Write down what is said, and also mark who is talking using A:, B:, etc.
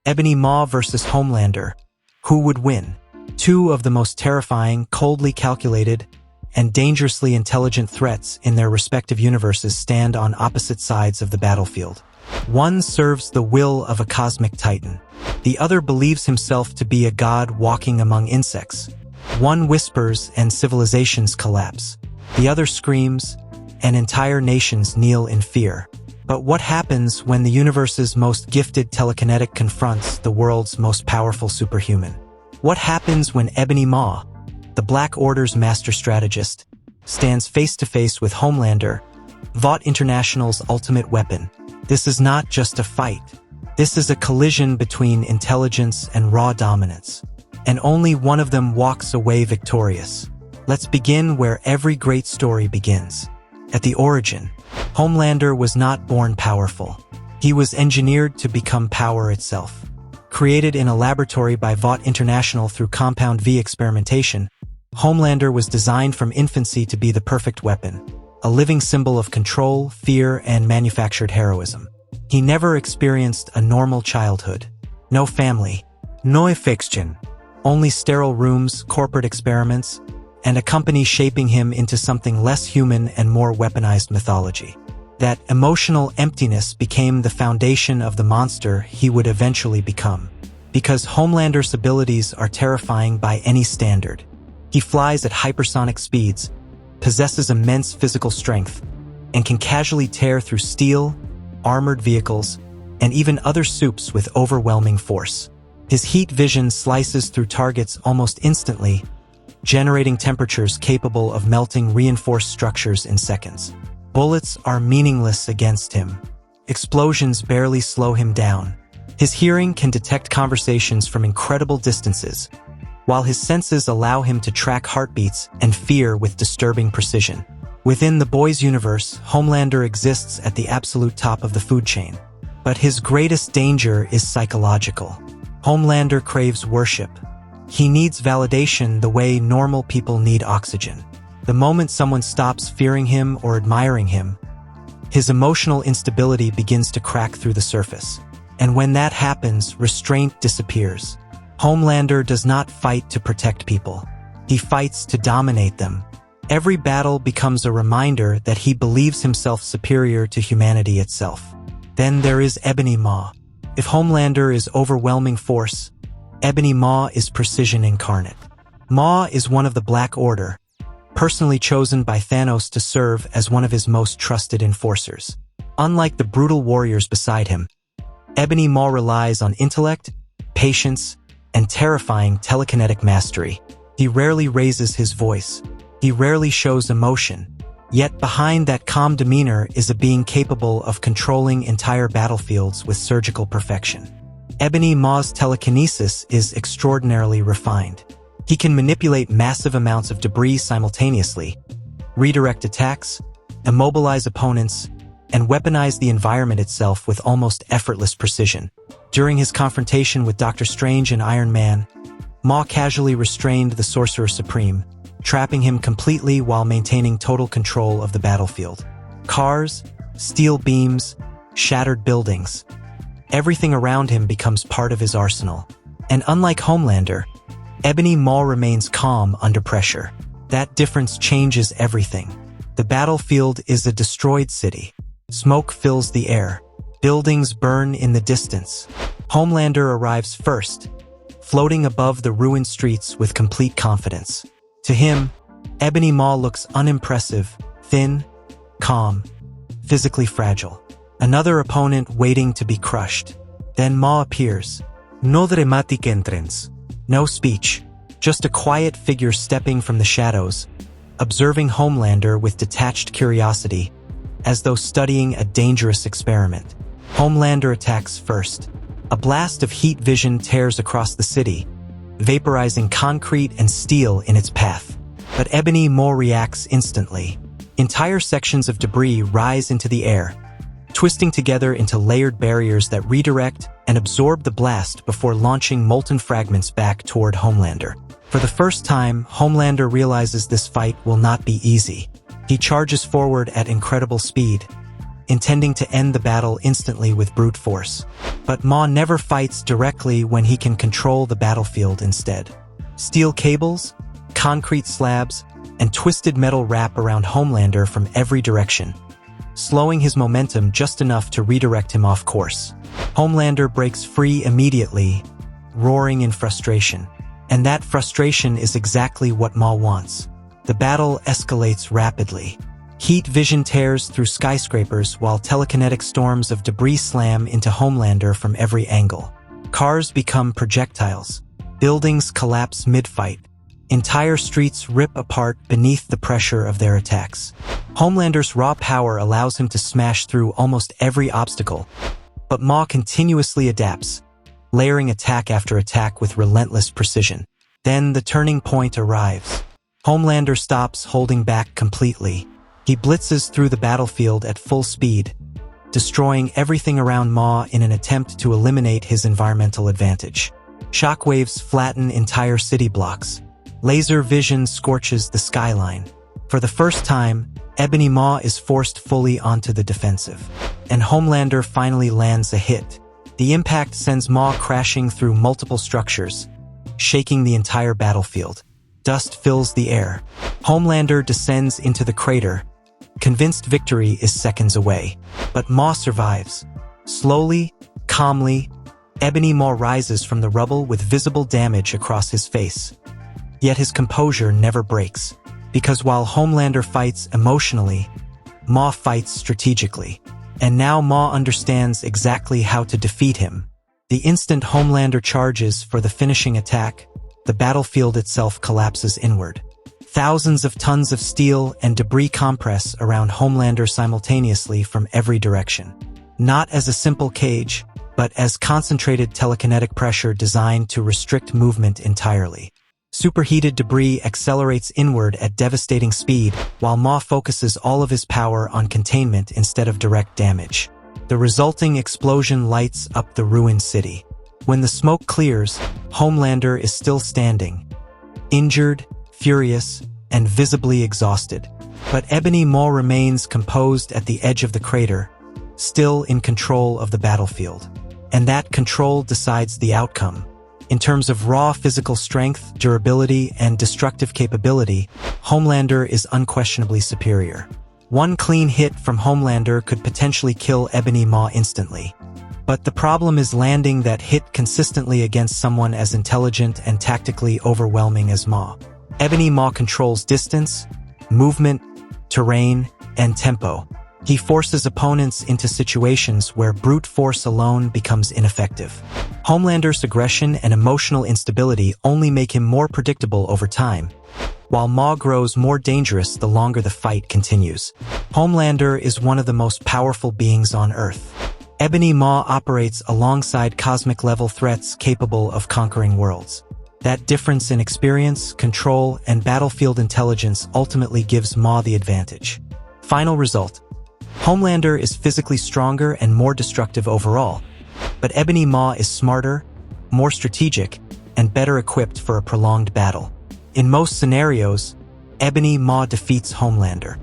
A: Ebony Maw versus Homelander. Who would win? Two of the most terrifying, coldly calculated, and dangerously intelligent threats in their respective universes stand on opposite sides of the battlefield. One serves the will of a cosmic titan. The other believes himself to be a god walking among insects. One whispers and civilizations collapse. The other screams, and entire nations kneel in fear. But what happens when the universe's most gifted telekinetic confronts the world's most powerful superhuman? What happens when Ebony Maw, the Black Order's master strategist, stands face-to-face with Homelander, Vought International's ultimate weapon? This is not just a fight. This is a collision between intelligence and raw dominance. And only one of them walks away victorious. Let's begin where every great story begins. At the origin, Homelander was not born powerful. He was engineered to become power itself. Created in a laboratory by Vought International through Compound V experimentation, Homelander was designed from infancy to be the perfect weapon, a living symbol of control, fear, and manufactured heroism. He never experienced a normal childhood. No family, no affection, only sterile rooms, corporate experiments, and a company shaping him into something less human and more weaponized mythology. That emotional emptiness became the foundation of the monster he would eventually become. Because Homelander's abilities are terrifying by any standard. He flies at hypersonic speeds, possesses immense physical strength, and can casually tear through steel, armored vehicles, and even other supes with overwhelming force. His heat vision slices through targets almost instantly, generating temperatures capable of melting reinforced structures in seconds. Bullets are meaningless against him. Explosions barely slow him down. His hearing can detect conversations from incredible distances, while his senses allow him to track heartbeats and fear with disturbing precision. Within the boys' universe, Homelander exists at the absolute top of the food chain. But his greatest danger is psychological. Homelander craves worship. He needs validation the way normal people need oxygen. The moment someone stops fearing him or admiring him, his emotional instability begins to crack through the surface. And when that happens, restraint disappears. Homelander does not fight to protect people. He fights to dominate them. Every battle becomes a reminder that he believes himself superior to humanity itself. Then there is Ebony Maw. If Homelander is overwhelming force, Ebony Maw is precision incarnate. Maw is one of the Black Order, personally chosen by Thanos to serve as one of his most trusted enforcers. Unlike the brutal warriors beside him, Ebony Maw relies on intellect, patience, and terrifying telekinetic mastery. He rarely raises his voice. He rarely shows emotion. Yet behind that calm demeanor is a being capable of controlling entire battlefields with surgical perfection. Ebony Maw's telekinesis is extraordinarily refined. He can manipulate massive amounts of debris simultaneously, redirect attacks, immobilize opponents, and weaponize the environment itself with almost effortless precision. During his confrontation with Doctor Strange and Iron Man, Maw casually restrained the Sorcerer Supreme, trapping him completely while maintaining total control of the battlefield. Cars, steel beams, shattered buildings. Everything around him becomes part of his arsenal. And unlike Homelander, Ebony Maw remains calm under pressure. That difference changes everything. The battlefield is a destroyed city. Smoke fills the air. Buildings burn in the distance. Homelander arrives first, floating above the ruined streets with complete confidence. To him, Ebony Maw looks unimpressive, thin, calm, physically fragile. Another opponent waiting to be crushed. Then Maw appears. No dramatic entrance. No speech. Just a quiet figure stepping from the shadows, observing Homelander with detached curiosity, as though studying a dangerous experiment. Homelander attacks first. A blast of heat vision tears across the city, vaporizing concrete and steel in its path. But Ebony Maw reacts instantly. Entire sections of debris rise into the air, twisting together into layered barriers that redirect and absorb the blast before launching molten fragments back toward Homelander. For the first time, Homelander realizes this fight will not be easy. He charges forward at incredible speed, intending to end the battle instantly with brute force. But Maw never fights directly when he can control the battlefield instead. Steel cables, concrete slabs, and twisted metal wrap around Homelander from every direction, slowing his momentum just enough to redirect him off course. Homelander breaks free immediately, roaring in frustration. And that frustration is exactly what Maw wants. The battle escalates rapidly. Heat vision tears through skyscrapers while telekinetic storms of debris slam into Homelander from every angle. Cars become projectiles. Buildings collapse mid-fight. Entire streets rip apart beneath the pressure of their attacks. Homelander's raw power allows him to smash through almost every obstacle, but Maw continuously adapts, layering attack after attack with relentless precision. Then the turning point arrives. Homelander stops holding back completely. He blitzes through the battlefield at full speed, destroying everything around Maw in an attempt to eliminate his environmental advantage. Shockwaves flatten entire city blocks. Laser vision scorches the skyline. For the first time, Ebony Maw is forced fully onto the defensive, and Homelander finally lands a hit. The impact sends Maw crashing through multiple structures, shaking the entire battlefield. Dust fills the air. Homelander descends into the crater, convinced victory is seconds away. But Maw survives. Slowly, calmly, Ebony Maw rises from the rubble with visible damage across his face. Yet his composure never breaks, because while Homelander fights emotionally, Maw fights strategically. And now Maw understands exactly how to defeat him. The instant Homelander charges for the finishing attack, the battlefield itself collapses inward. Thousands of tons of steel and debris compress around Homelander simultaneously from every direction. Not as a simple cage, but as concentrated telekinetic pressure designed to restrict movement entirely. Superheated debris accelerates inward at devastating speed, while Maw focuses all of his power on containment instead of direct damage. The resulting explosion lights up the ruined city. When the smoke clears, Homelander is still standing, injured, furious, and visibly exhausted. But Ebony Maw remains composed at the edge of the crater, still in control of the battlefield. And that control decides the outcome. In terms of raw physical strength, durability, and destructive capability, Homelander is unquestionably superior. One clean hit from Homelander could potentially kill Ebony Maw instantly. But the problem is landing that hit consistently against someone as intelligent and tactically overwhelming as Maw. Ebony Maw controls distance, movement, terrain, and tempo. He forces opponents into situations where brute force alone becomes ineffective. Homelander's aggression and emotional instability only make him more predictable over time, while Maw grows more dangerous the longer the fight continues. Homelander is one of the most powerful beings on Earth. Ebony Maw operates alongside cosmic-level threats capable of conquering worlds. That difference in experience, control, and battlefield intelligence ultimately gives Maw the advantage. Final result: Homelander is physically stronger and more destructive overall, but Ebony Maw is smarter, more strategic, and better equipped for a prolonged battle. In most scenarios, Ebony Maw defeats Homelander.